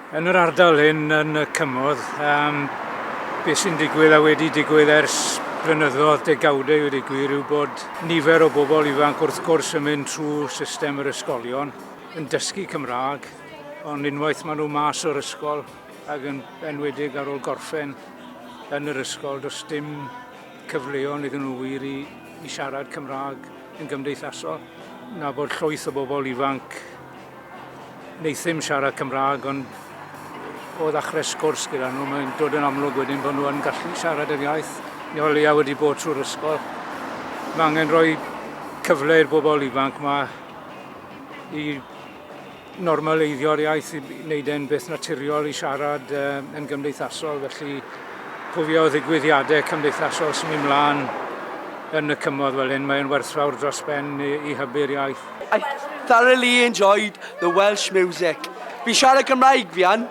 Yn yr ardal hyn yn y cymoedd, beth sy'n digwydd a wedi digwydd ers blynyddoedd, degawdau wedi digwydd yw bod nifer o bobl ifanc wrth gwrs yn mynd trwy system yr ysgolion, yn dysgu Cymraeg, ond unwaith maen nhw mas o'r ysgol ac yn enwedig ar ôl gorffen yn yr ysgol, does dim cyfleon iddyn nhw wir i siarad Cymraeg yn gymdeithasol. Na bod llwyth o bobl ifanc wneith ddim siarad Cymraeg, ond o ddechrau sgwrs gyda nhw, mae'n dod yn amlwg wedyn bod nhw yn gallu siarad yr iaith. Ni o leia wedi bod trwy'r ysgol. Mae angen rhoi cyfle i'r bobl ifanc yma i normaleiddio'r iaith, i wneud e'n beth naturiol i siarad yn gymdeithasol. Felly cofio ddigwyddiadau cymdeithasol sy'n mynd mlaen yn y cymoedd fel hyn, mae'n werthfawr dros ben i hybu'r iaith. I thoroughly enjoyed the Welsh music. Fi siarad Gymraeg fi an.